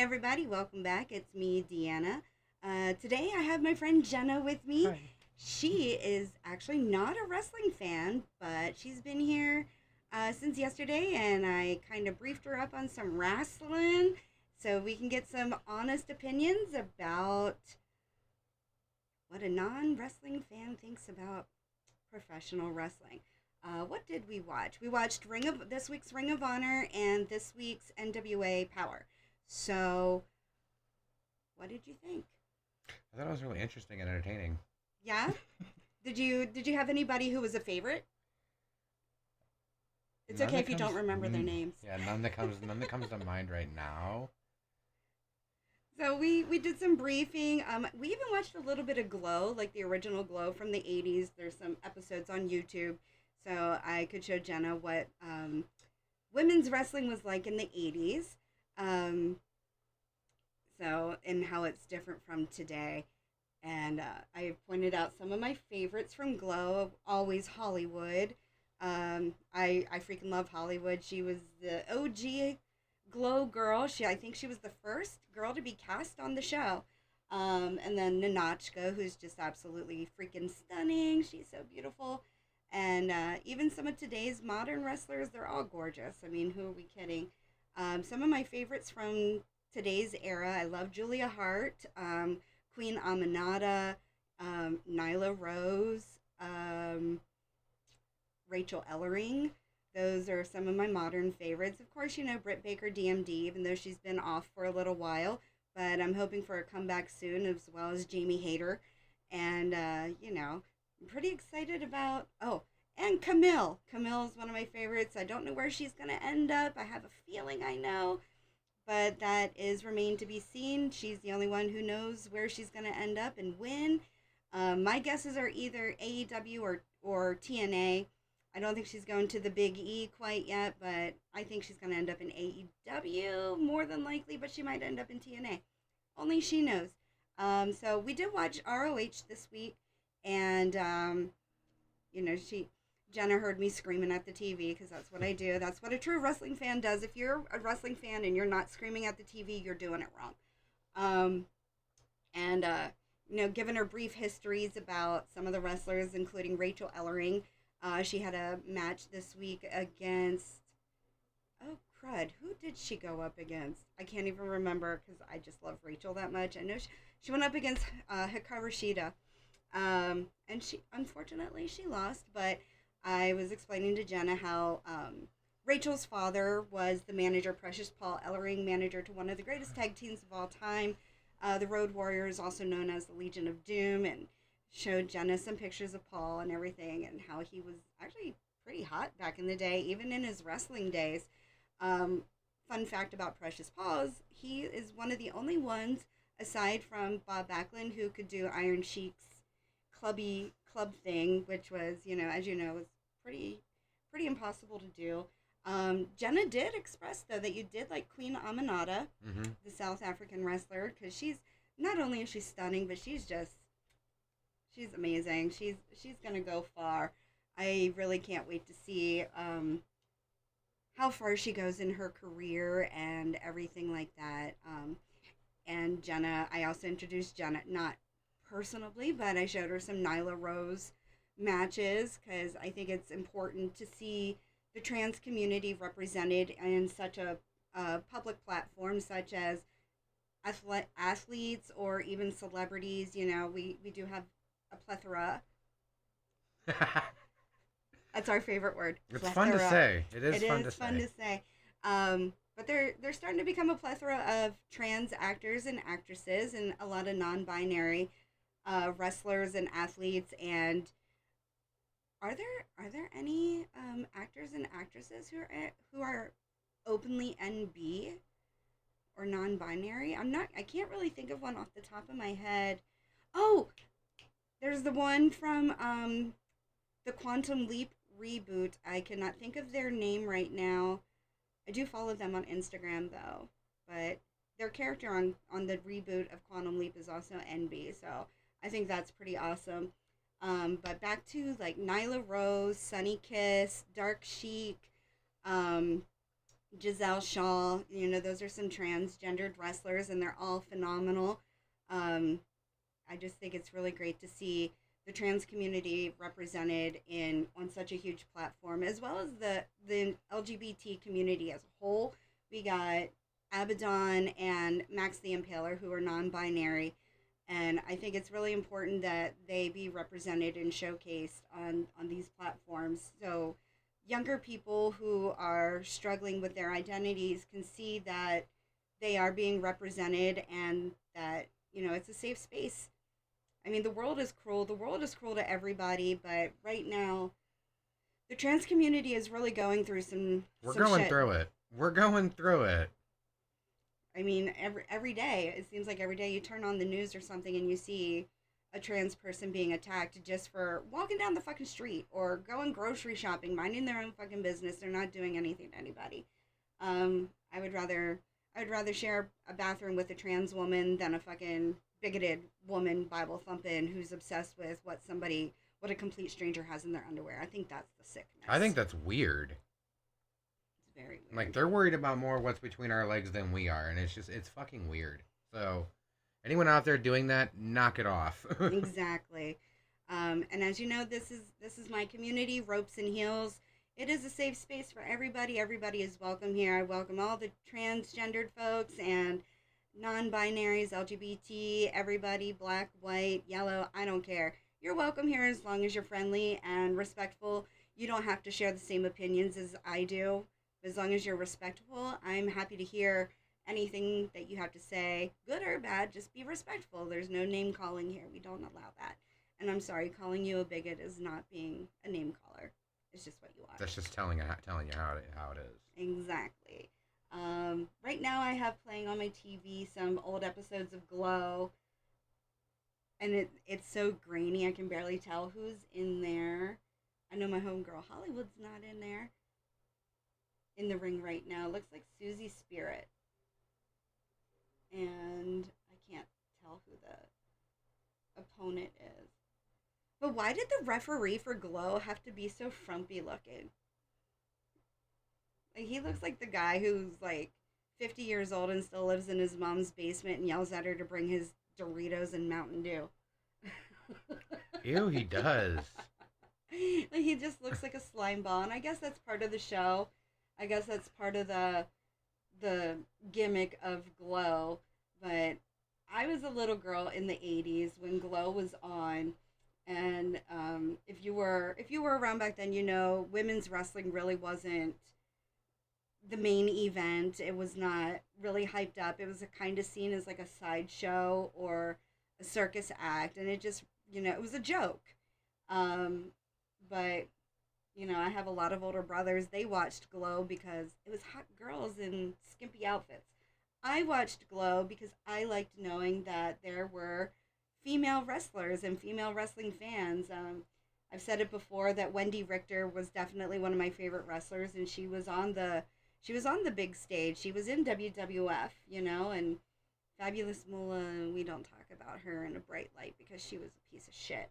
everybody, welcome back. It's me, Deanna. Today I have my friend Jenna with me. Hi. She is actually not a wrestling fan, but she's been here since yesterday, and I kind of briefed her up on some wrestling so we can get some honest opinions about what a non wrestling fan thinks about professional wrestling. What did we watch? We watched this week's Ring of Honor and this week's NWA Power. So, what did you think? I thought it was really interesting and entertaining. Yeah? Did you have anybody who was a favorite? It's None okay that if you don't comes- remember their mm, names. Yeah, none that comes to mind right now. So we did some briefing. We even watched a little bit of Glow, like the original Glow from the 80s. There's some episodes on YouTube. So I could show Jenna what women's wrestling was like in the 80s. Um, and how it's different from today. And I pointed out some of my favorites from Glow, always Hollywood. I freaking love Hollywood. She was the OG Glow girl. I think she was the first girl to be cast on the show. And then Nanochka, who's just absolutely freaking stunning. She's so beautiful. And even some of today's modern wrestlers, they're all gorgeous. I mean, who are we kidding? Some of my favorites from today's era, I love Julia Hart, Queen Aminata, Nyla Rose, Rachel Ellering. Those are some of my modern favorites. Of course, Britt Baker, DMD, even though she's been off for a little while. But I'm hoping for a comeback soon, as well as Jamie Hayter. And, I'm pretty excited about... Oh, and Camille. Camille is one of my favorites. I don't know where she's going to end up. I have a feeling I know. But that is remain to be seen. She's the only one who knows where she's going to end up and when. My guesses are either AEW or TNA. I don't think she's going to the Big E quite yet, but I think she's going to end up in AEW more than likely, but she might end up in TNA. Only she knows. So we did watch ROH this week, and, Jenna heard me screaming at the TV because that's what I do. That's what a true wrestling fan does. If you're a wrestling fan and you're not screaming at the TV, you're doing it wrong. Given her brief histories about some of the wrestlers, including Rachel Ellering, she had a match this week against, oh crud, who did she go up against? I can't even remember because I just love Rachel that much. I know she went up against Hikaru Shida, and unfortunately she lost, but I was explaining to Jenna how Rachel's father was the manager, Precious Paul Ellering, manager to one of the greatest tag teams of all time, the Road Warriors, also known as the Legion of Doom, and showed Jenna some pictures of Paul and everything, and how he was actually pretty hot back in the day, even in his wrestling days. Fun fact about Precious Paul is he is one of the only ones, aside from Bob Backlund, who could do Iron Sheik's club thing, which was, as you know, was pretty impossible to do. Jenna did express, though, that you did like Queen Aminata, the South African wrestler, because she's, not only is she stunning, but she's amazing. She's going to go far. I really can't wait to see how far she goes in her career and everything like that. And Jenna, I also introduced Jenna, not personally, but I showed her some Nyla Rose matches because I think it's important to see the trans community represented in such a public platform, such as athletes or even celebrities. We do have a plethora. That's our favorite word. It's plethora. fun to say. It is fun to say. But they're starting to become a plethora of trans actors and actresses, and a lot of non-binary wrestlers and athletes. And are there any actors and actresses who are openly NB or non-binary? I can't really think of one off the top of my head. Oh, there's the one from the Quantum Leap reboot. I cannot think of their name right now. I do follow them on Instagram, though, but their character on the reboot of Quantum Leap is also NB, so I think that's pretty awesome. But back to, like, Nyla Rose, Sunny Kiss, Dark Sheik, Giselle Shaw. Those are some transgendered wrestlers, and they're all phenomenal. I just think it's really great to see the trans community represented on such a huge platform, as well as the LGBT community as a whole. We got Abaddon and Max the Impaler, who are non-binary, and I think it's really important that they be represented and showcased on these platforms, so younger people who are struggling with their identities can see that they are being represented, and that it's a safe space. I mean, the world is cruel. The world is cruel to everybody, but right now, the trans community is really going through We're some going shit. through it. We're going through it. I mean, every day, it seems like every day you turn on the news or something and you see a trans person being attacked just for walking down the fucking street or going grocery shopping, minding their own fucking business. They're not doing anything to anybody. I would rather share a bathroom with a trans woman than a fucking bigoted woman Bible thumping who's obsessed with what a complete stranger has in their underwear. I think that's the sickness. I think that's weird. It's very weird. Like, they're worried about more what's between our legs than we are, and it's fucking weird. So, anyone out there doing that, knock it off. Exactly. And as you know, this is my community, Ropes and Heels. It is a safe space for everybody. Everybody is welcome here. I welcome all the transgendered folks and non-binaries, LGBT, everybody, black, white, yellow, I don't care. You're welcome here as long as you're friendly and respectful. You don't have to share the same opinions as I do. As long as you're respectful, I'm happy to hear anything that you have to say, good or bad. Just be respectful. There's no name calling here. We don't allow that. And I'm sorry, calling you a bigot is not being a name caller. It's just what you are. That's just telling you how it is. Exactly. Right now I have playing on my TV some old episodes of Glow. And it's so grainy I can barely tell who's in there. I know my homegirl Hollywood's not in there. In the ring right now. Looks like Susie Spirit. And I can't tell who the opponent is. But why did the referee for Glow have to be so frumpy looking? Like, he looks like the guy who's like 50 years old and still lives in his mom's basement and yells at her to bring his Doritos and Mountain Dew. Ew, he does. Like, he just looks like a slime ball, and I guess that's part of the show. I guess that's part of the gimmick of Glow. But I was a little girl in the 80s when Glow was on, and if you were around back then, women's wrestling really wasn't the main event. It was not really hyped up. It was a kind of seen as like a sideshow or a circus act, and it just, it was a joke. But I have a lot of older brothers. They watched Glow because it was hot girls in skimpy outfits. I watched Glow because I liked knowing that there were female wrestlers and female wrestling fans. I've said it before that Wendy Richter was definitely one of my favorite wrestlers, and she was on the big stage. She was in WWF, and Fabulous Moolah, we don't talk about her in a bright light because she was a piece of shit.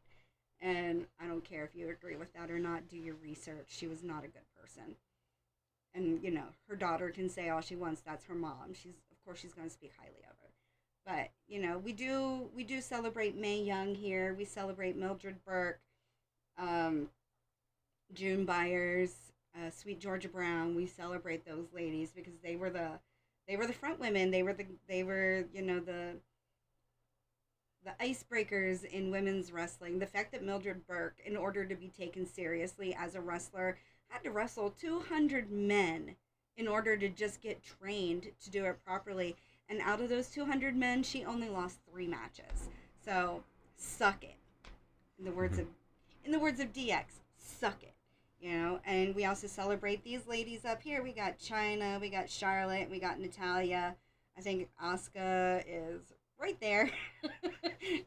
And I don't care if you agree with that or not, do your research. She was not a good person. And, her daughter can say all she wants, that's her mom. Of course she's going to speak highly of her. But, we do celebrate Mae Young here. We celebrate Mildred Burke, June Byers, Sweet Georgia Brown. We celebrate those ladies because they were the front women. They were the icebreakers in women's wrestling. The fact that Mildred Burke, in order to be taken seriously as a wrestler, had to wrestle 200 men in order to just get trained to do it properly. And out of those 200 men, she only lost 3 matches. So, suck it. In the words of DX, suck it. And we also celebrate these ladies up here. We got Chyna, we got Charlotte, we got Natalya. I think Asuka is right there.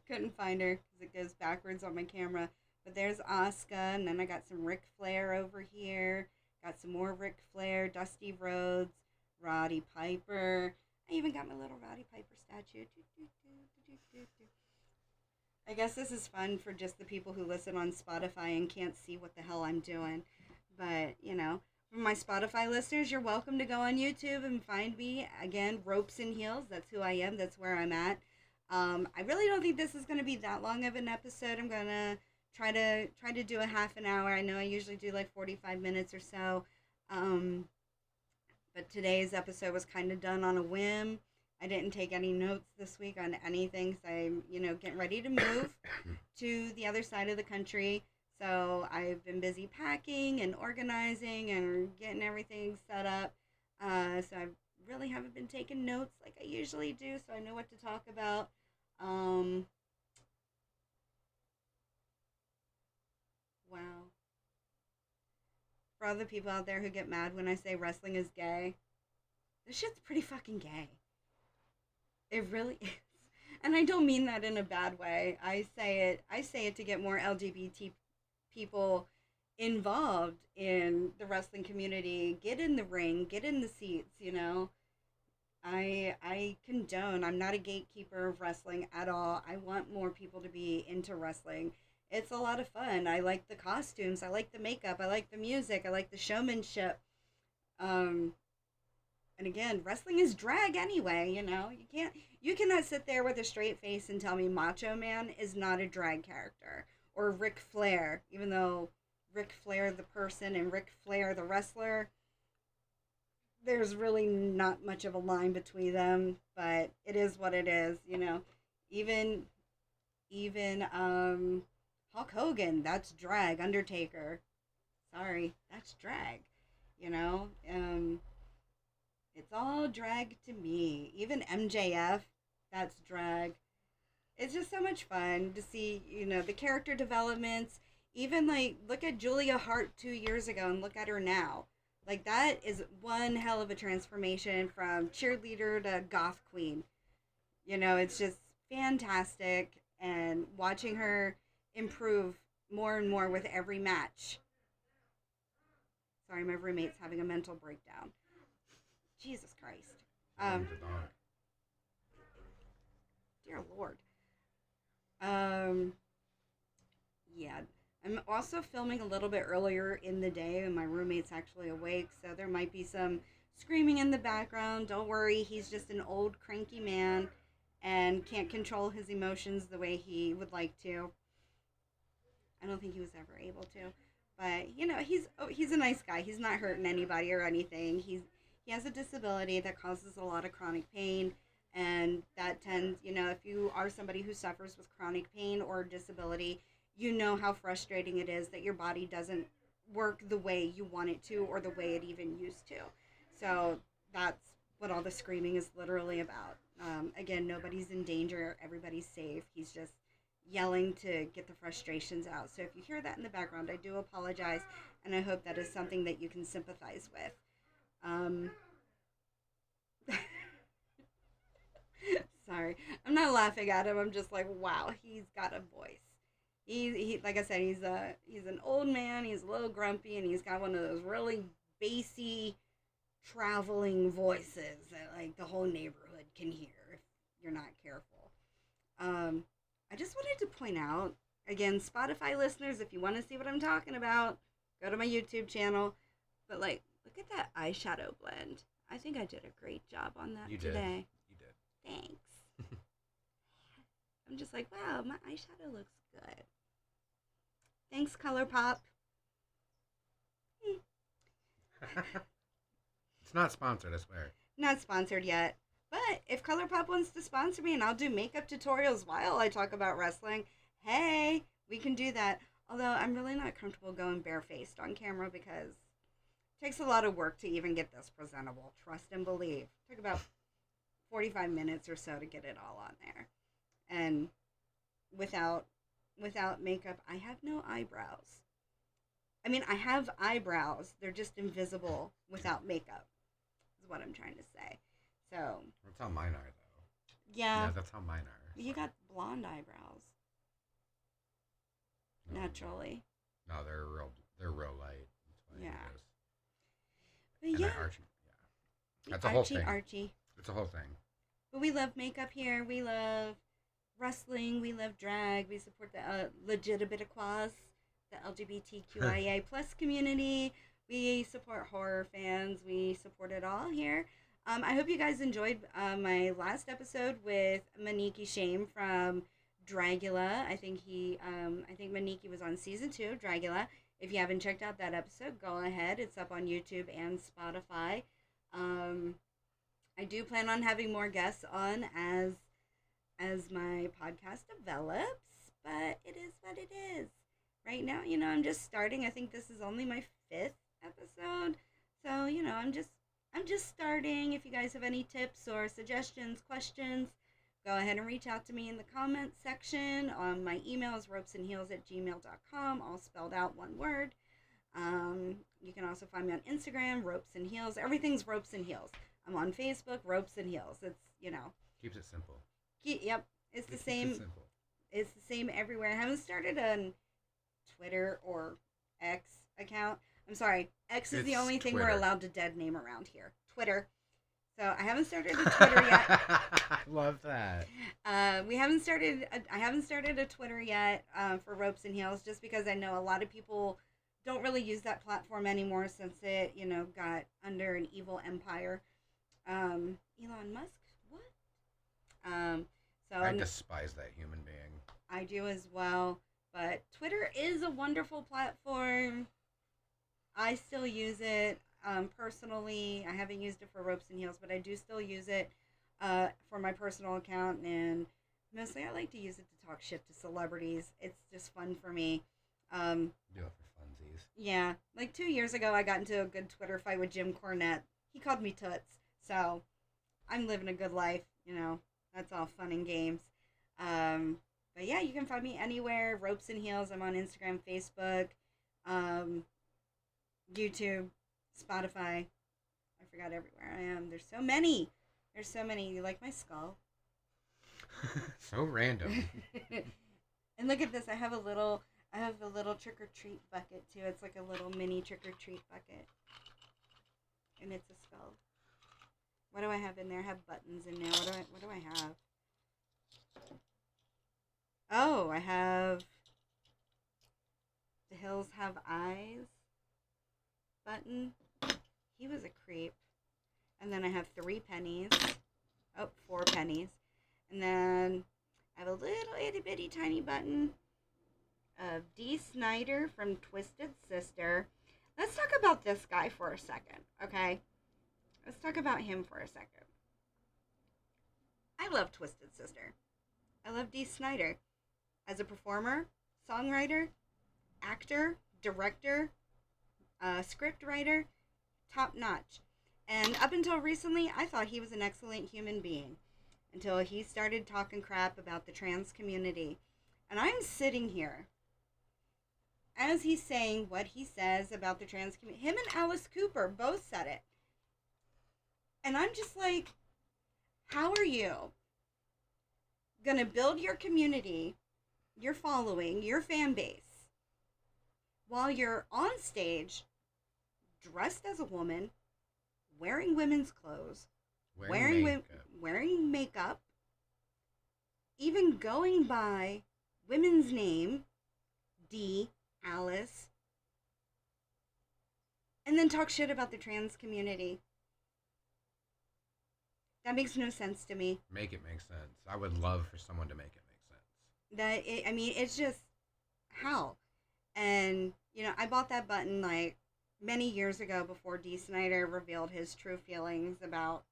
Couldn't find her because it goes backwards on my camera. But there's Asuka, and then I got some Ric Flair over here. Got some more Ric Flair, Dusty Rhodes, Roddy Piper. I even got my little Roddy Piper statue. I guess this is fun for just the people who listen on Spotify and can't see what the hell I'm doing. But, For my Spotify listeners, you're welcome to go on YouTube and find me. Again, Ropes and Heels. That's who I am. That's where I'm at. I really don't think this is going to be that long of an episode. I'm going to try to do a half an hour. I know I usually do like 45 minutes or so. But today's episode was kind of done on a whim. I didn't take any notes this week on anything, so I'm, getting ready to move to the other side of the country. So I've been busy packing and organizing and getting everything set up. So I really haven't been taking notes like I usually do, so I know what to talk about. Wow. For all the people out there who get mad when I say wrestling is gay, this shit's pretty fucking gay. It really is. And I don't mean that in a bad way. I say it to get more LGBT people involved in the wrestling community. Get in the ring, get in the seats. I condone. I'm not a gatekeeper of wrestling at all. I want more people to be into wrestling. It's a lot of fun. I like the costumes. I like the makeup. I like the music. I like the showmanship. Um, and again, wrestling is drag anyway. You cannot sit there with a straight face and tell me Macho Man is not a drag character, or Ric Flair, even though Ric Flair the person and Ric Flair the wrestler, there's really not much of a line between them, but it is what it is. Even Hulk Hogan, that's drag. Undertaker, sorry, that's drag. You know, it's all drag to me. Even MJF, that's drag. It's just so much fun to see, the character developments. Even like, look at Julia Hart 2 years ago and look at her now. Like, that is one hell of a transformation from cheerleader to goth queen. It's just fantastic. And watching her improve more and more with every match. Sorry, my roommate's having a mental breakdown. Jesus Christ. Dear Lord. Yeah. I'm also filming a little bit earlier in the day, and my roommate's actually awake, so there might be some screaming in the background. Don't worry, he's just an old cranky man and can't control his emotions the way he would like to. I don't think he was ever able to. But, he's a nice guy. He's not hurting anybody or anything. He has a disability that causes a lot of chronic pain, and that tends, if you are somebody who suffers with chronic pain or disability, you know how frustrating it is that your body doesn't work the way you want it to or the way it even used to. So that's what all the screaming is literally about. Again, nobody's in danger. Everybody's safe. He's just yelling to get the frustrations out. So if you hear that in the background, I do apologize, and I hope that is something that you can sympathize with. Sorry. I'm not laughing at him. I'm just like, wow, he's got a voice. He like I said, he's an old man. He's a little grumpy, and he's got one of those really bassy traveling voices that like the whole neighborhood can hear if you're not careful. I just wanted to point out again, Spotify listeners, if you want to see what I'm talking about, go to my YouTube channel. But like, look at that eyeshadow blend. I think I did a great job on that today. You did. Thanks. I'm just like, wow, my eyeshadow looks good. Thanks, ColourPop. It's not sponsored, I swear. Not sponsored yet. But if ColourPop wants to sponsor me and I'll do makeup tutorials while I talk about wrestling, hey, we can do that. Although I'm really not comfortable going barefaced on camera because it takes a lot of work to even get this presentable. Trust and believe. It took about 45 minutes or so to get it all on there. And without makeup, I have no eyebrows. I mean, I have eyebrows. They're just invisible without makeup, is what I'm trying to say. So. That's how mine are, though. Yeah. Yeah, that's how mine are. You got blonde eyebrows. No, naturally. No, they're real light. That's Yeah. But yeah. That's a whole thing. Archie. It's a whole thing. But we love makeup here. We love wrestling. We love drag. We support the legitimate equas, the LGBTQIA plus community. We support horror fans. We support it all here. I hope you guys enjoyed my last episode with Maniki Shame from Dragula. I think Maniki was on season 2 of Dragula. If you haven't checked out that episode, go ahead. It's up on YouTube and Spotify. Um, I do plan on having more guests on as my podcast develops, but it is what it is. Right now, I'm just starting. I think this is only my 5th episode. So, I'm just starting. If you guys have any tips or suggestions, questions, go ahead and reach out to me in the comments section. My email is ropesandheels@gmail.com, all spelled out one word. You can also find me on Instagram, Ropes and Heels. Everything's Ropes and Heels. I'm on Facebook, Ropes and Heels. It's. Keeps it simple. Yep. It's the It keeps same. it simple. It's the same everywhere. I haven't started a Twitter or X account. I'm sorry. X is the It's only thing we're Twitter. allowed to dead name around here. Twitter. So I haven't started a Twitter yet. I love that. We haven't started. I haven't started a Twitter yet for Ropes and Heels, just because I know a lot of people don't really use that platform anymore since it, got under an evil empire. Elon Musk. What? So I despise that human being. I do as well. But Twitter is a wonderful platform. I still use it personally. I haven't used it for Ropes and Heels, but I do still use it for my personal account. And mostly I like to use it to talk shit to celebrities. It's just fun for me. Do it for funsies. Yeah, like 2 years ago, I got into a good Twitter fight with Jim Cornette. He called me Toots. So I'm living a good life. That's all fun and games. But yeah, you can find me anywhere. Ropes and Heels. I'm on Instagram, Facebook, YouTube, Spotify. I forgot everywhere I am. There's so many. There's so many. You like my skull? So random. And look at this. I have a little trick or treat bucket too. It's like a little mini trick or treat bucket. And it's a skull. What do I have in there? I have buttons in there. What do I have? Oh, I have The Hills Have Eyes button. He was a creep. And then I have 3 pennies. Oh, 4 pennies. And then I have a little itty bitty tiny button of Dee Snider from Twisted Sister. Let's talk about this guy for a second, okay? Let's talk about him for a second. I love Twisted Sister. I love Dee Snider. As a performer, songwriter, actor, director, script writer, top notch. And up until recently, I thought he was an excellent human being. Until he started talking crap about the trans community. And I'm sitting here, as he's saying what he says about the trans community. Him and Alice Cooper both said it. And I'm just like, how are you going to build your community, your following, your fan base, while you're on stage, dressed as a woman, wearing women's clothes, wearing makeup, even going by women's name, Dee, Alice, and then talk shit about the trans community? That makes no sense to me. Make it make sense. I would love for someone to make it make sense. It's just, how? And, I bought that button, like, many years ago before Dee Snider revealed his true feelings about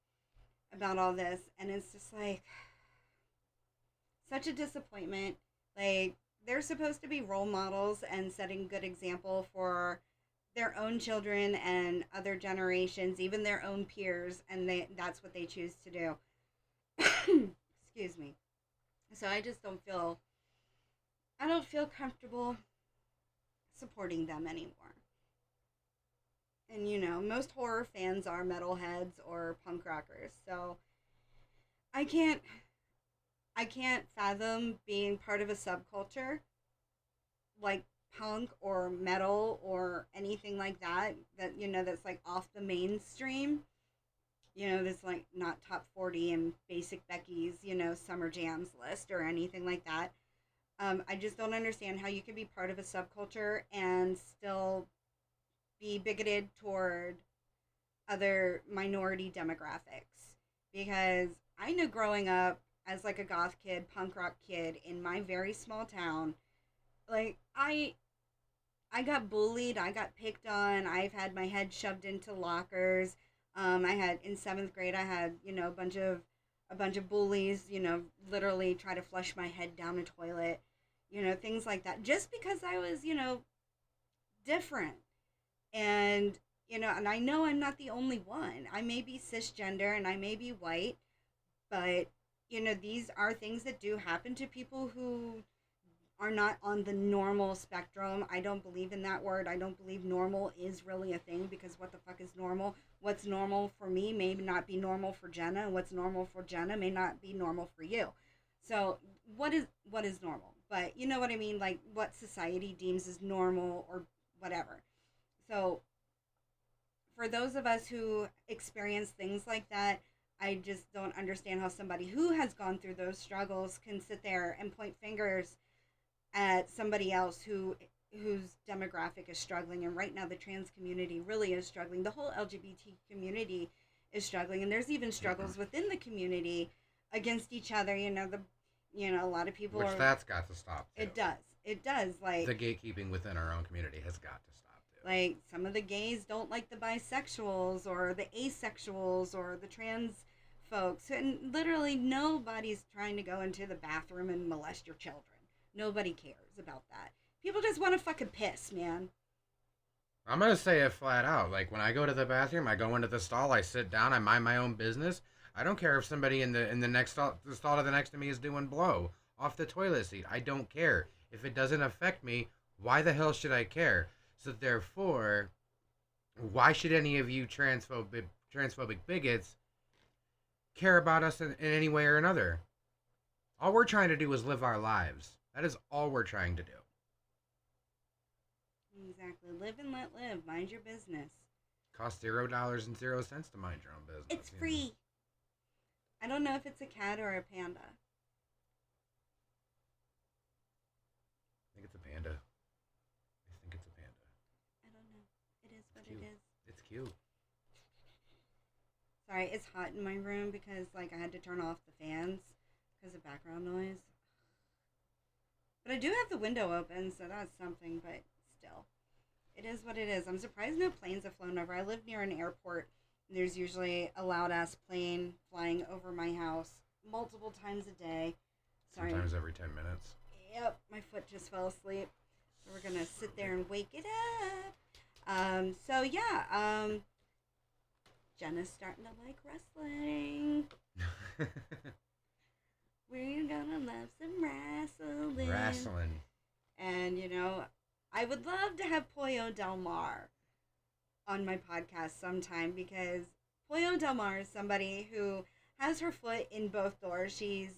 all this. And it's just, like, such a disappointment. Like, they're supposed to be role models and setting good example for their own children and other generations, even their own peers, and that's what they choose to do. Excuse me. So I just don't feel comfortable supporting them anymore. And most horror fans are metalheads or punk rockers, so I can't fathom being part of a subculture like punk or metal or anything like that that's like off the mainstream, that's like not top 40 and Basic Becky's summer jams list or anything like that. I just don't understand how you can be part of a subculture and still be bigoted toward other minority demographics, because I know growing up as like a goth kid, punk rock kid in my very small town, like I got bullied, I got picked on, I've had my head shoved into lockers. I had in 7th grade, I had a bunch of bullies, literally try to flush my head down a toilet, things like that, just because I was, different. And and I know I'm not the only one. I may be cisgender and I may be white, but these are things that do happen to people who are not on the normal spectrum. I don't believe in that word. I don't believe normal is really a thing, because what the fuck is normal? What's normal for me may not be normal for Jenna, and what's normal for Jenna may not be normal for you. So what is normal? But you know what I mean, like what society deems as normal or whatever. So for those of us who experience things like that, I just don't understand how somebody who has gone through those struggles can sit there and point fingers at somebody else whose demographic is struggling. And right now the trans community really is struggling. The whole LGBT community is struggling, and there's even struggles within the community against each other. A lot of people Which that's got to stop too. It does. Like, the gatekeeping within our own community has got to stop too. like some of the gays don't like the bisexuals or the asexuals or the trans folks, and literally nobody's trying to go into the bathroom and molest your children. Nobody cares about that. People just want to fucking piss, man. I'm gonna say it flat out. Like, when I go to the bathroom, I go into the stall, I sit down, I mind my own business. I don't care if somebody in the next stall, the stall to the next to me, is doing blow off the toilet seat. I don't care. If it doesn't affect me, why the hell should I care? So therefore, why should any of you transphobic bigots care about us in any way or another? All we're trying to do is live our lives. That is all we're trying to do. Exactly. Live and let live. Mind your business. Costs $0.00 to mind your own business. It's free. I don't know if it's a cat or a panda. I think it's a panda. I don't know. It is what Cute. it is. It's cute. Sorry, it's hot in my room because I had to turn off the fans because of background noise. But I do have the window open, so that's something, but still. It is what it is. I'm surprised no planes have flown over. I live near an airport, and there's usually a loud-ass plane flying over my house multiple times a day. Sorry. Sometimes every 10 minutes. Yep, my foot just fell asleep. So we're going to sit there and wake it up. Jenna's starting to like wrestling. We're gonna love some wrestling. Wrestling. And, I would love to have Pollo Del Mar on my podcast sometime, because Pollo Del Mar is somebody who has her foot in both doors. She's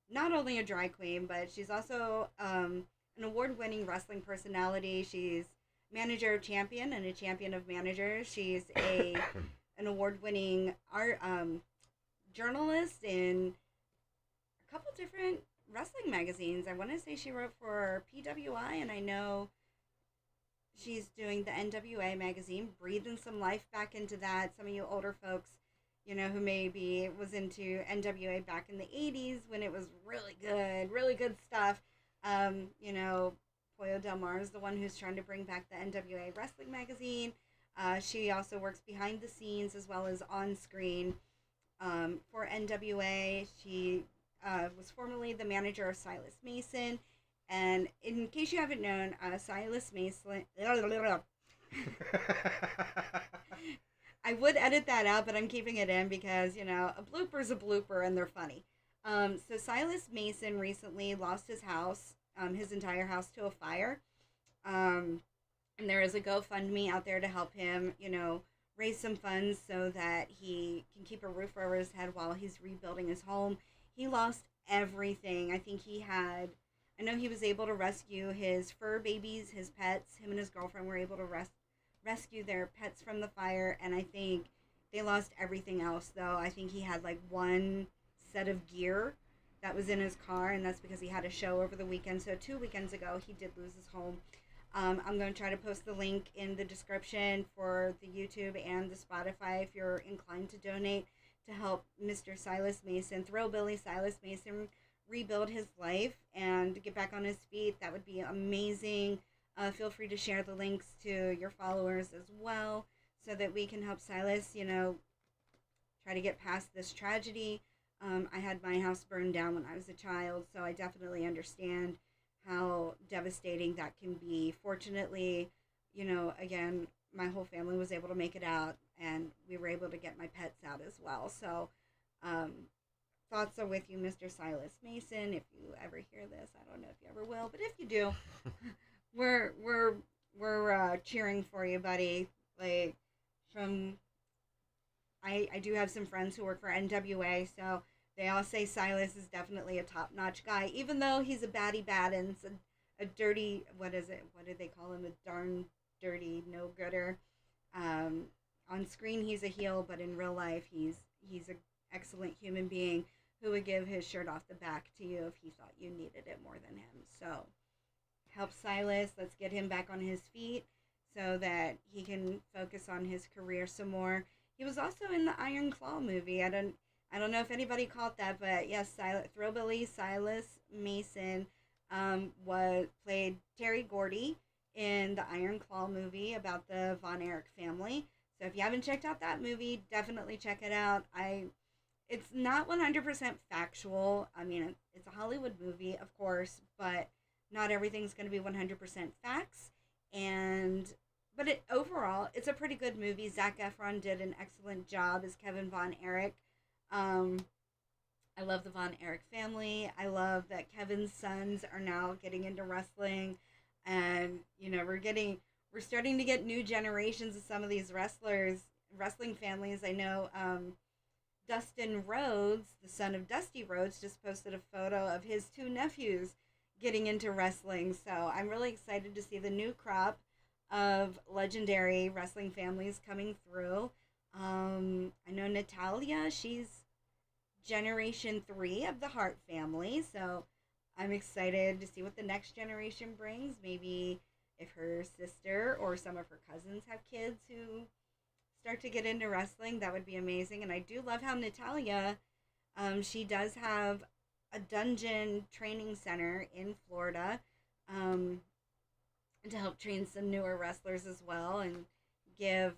not only a drag queen, but she's also an award-winning wrestling personality. She's manager of champion and a champion of managers. She's an award-winning art journalist in a couple different wrestling magazines. I want to say she wrote for PWI, and I know she's doing the NWA magazine, breathing some life back into that. Some of you older folks, who maybe was into NWA back in the 80s when it was really good stuff. Pollo Del Mar is the one who's trying to bring back the NWA wrestling magazine. She also works behind the scenes as well as on screen for NWA. She was formerly the manager of Silas Mason. And in case you haven't known, Silas Mason... I would edit that out, but I'm keeping it in because, a blooper's a blooper and they're funny. So Silas Mason recently lost his house, his entire house, to a fire. And there is a GoFundMe out there to help him, raise some funds so that he can keep a roof over his head while he's rebuilding his home. He lost everything. I know he was able to rescue his fur babies, his pets. Him and his girlfriend were able to rescue their pets from the fire, and I think they lost everything else, though. I think he had one set of gear that was in his car, and that's because he had a show over the weekend. So 2 weekends ago, he did lose his home. I'm going to try to post the link in the description for the YouTube and the Spotify if you're inclined to donate to help Mr. Silas Mason, Thrillbilly Silas Mason, rebuild his life and get back on his feet. That would be amazing. Feel free to share the links to your followers as well so that we can help Silas, try to get past this tragedy. I had my house burned down when I was a child, so I definitely understand how devastating that can be. Fortunately, again, my whole family was able to make it out, and we were able to get my pets out as well. So, thoughts are with you, Mr. Silas Mason. If you ever hear this, I don't know if you ever will, but if you do, we're cheering for you, buddy. Like, from I do have some friends who work for NWA, so they all say Silas is definitely a top-notch guy, even though he's a baddie bad and a dirty, what is it? What do they call him? A darn dirty no-gooder. On screen, he's a heel, but in real life, he's an excellent human being who would give his shirt off the back to you if he thought you needed it more than him. So, help Silas. Let's get him back on his feet so that he can focus on his career some more. He was also in the Iron Claw movie. I don't know if anybody caught that, but yes, Thrillbilly Silas Mason played Terry Gordy in the Iron Claw movie about the Von Erich family. So if you haven't checked out that movie, definitely check it out. It's not 100% factual. I mean, it's a Hollywood movie, of course, but not everything's going to be 100% facts. But overall, it's a pretty good movie. Zac Efron did an excellent job as Kevin Von Erich. I love the Von Erich family. I love that Kevin's sons are now getting into wrestling, and we're starting to get new generations of some of these wrestling families. I know Dustin Rhodes, the son of Dusty Rhodes, just posted a photo of his two nephews getting into wrestling. So I'm really excited to see the new crop of legendary wrestling families coming through. I know Natalia, she's generation 3 of the Hart family, so I'm excited to see what the next generation brings. Maybe if her sister or some of her cousins have kids who start to get into wrestling, that would be amazing. And I do love how Natalia, she does have a dungeon training center in Florida, to help train some newer wrestlers as well, and give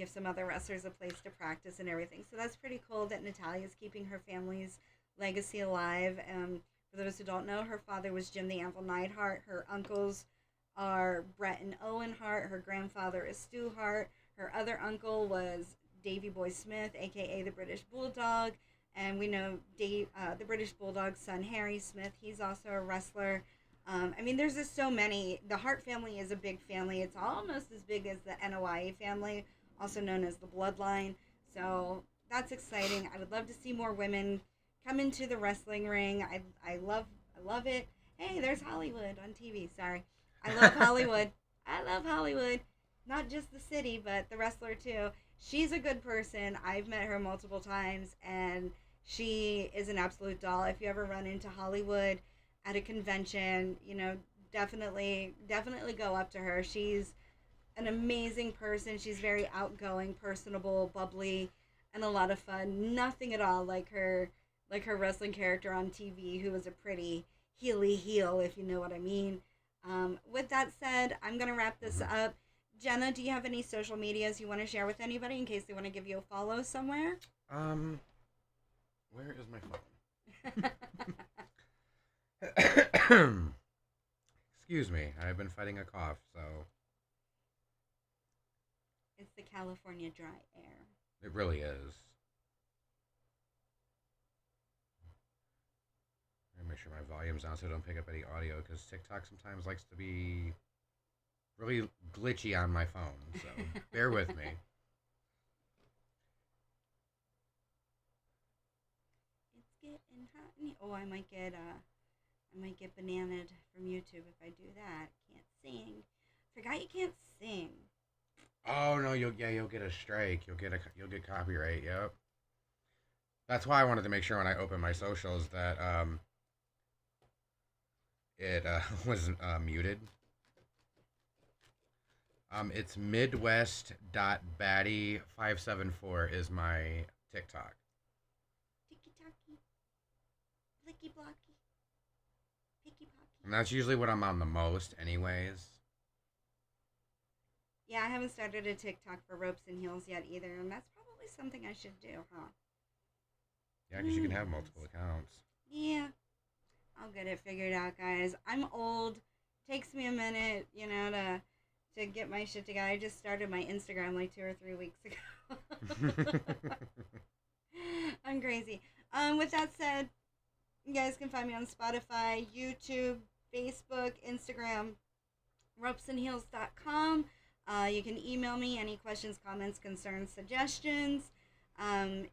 some other wrestlers a place to practice and everything. So that's pretty cool that Natalia's keeping her family's legacy alive. For those who don't know, her father was Jim the Anvil Neidhart. Her uncles are Brett and Owen Hart. Her grandfather is Stu Hart. Her other uncle was Davy Boy Smith, a.k.a. the British Bulldog. And we know the British Bulldog's son, Harry Smith. He's also a wrestler. There's just so many. The Hart family is a big family. It's almost as big as the NOIA family, also known as the Bloodline. So that's exciting. I would love to see more women come into the wrestling ring. I love it. Hey, there's Hollywood on TV. Sorry. I love Hollywood. I love Hollywood. Not just the city, but the wrestler too. She's a good person. I've met her multiple times, and she is an absolute doll. If you ever run into Hollywood at a convention, definitely go up to her. She's an amazing person. She's very outgoing, personable, bubbly, and a lot of fun. Nothing at all like her wrestling character on TV, who was a pretty heely heel, if you know what I mean. With that said, I'm going to wrap this up. Jenna, do you have any social medias you want to share with anybody in case they want to give you a follow somewhere? Where is my phone? Excuse me, I've been fighting a cough, so... It's the California dry air. It really is. I make sure my volume's on so I don't pick up any audio, because TikTok sometimes likes to be really glitchy on my phone, so bear with me. It's getting hot. Oh, I might get bananaed from YouTube if I do that. Can't sing. Forgot you can't sing. Oh no, you'll get a strike. You'll get copyright. Yep. That's why I wanted to make sure when I open my socials that it was muted. It's midwest.batty574 is my TikTok. Tiki taki, blicky blocky, picky pocky. And that's usually what I'm on the most, anyways. Yeah, I haven't started a TikTok for ropes and heels yet either, and that's probably something I should do, huh? Yeah, because you can have multiple Yes. accounts. Yeah, I'll get it figured out, guys. I'm old. Takes me a minute, to get my shit together. I just started my Instagram like 2 or 3 weeks ago. I'm crazy. With that said, you guys can find me on Spotify, YouTube, Facebook, Instagram, ropesandheels.com. You can email me any questions, comments, concerns, suggestions. Um,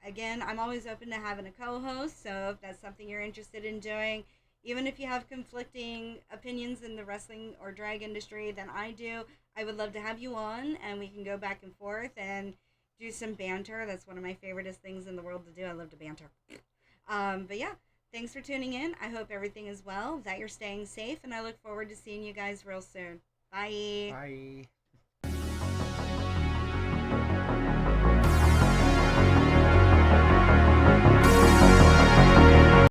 Again, I'm always open to having a co-host, so if that's something you're interested in doing, even if you have conflicting opinions in the wrestling or drag industry than I do, I would love to have you on, and we can go back and forth and do some banter. That's one of my favoriteest things in the world to do. I love to banter. But yeah, thanks for tuning in. I hope everything is well, that you're staying safe, and I look forward to seeing you guys real soon. Bye. Bye.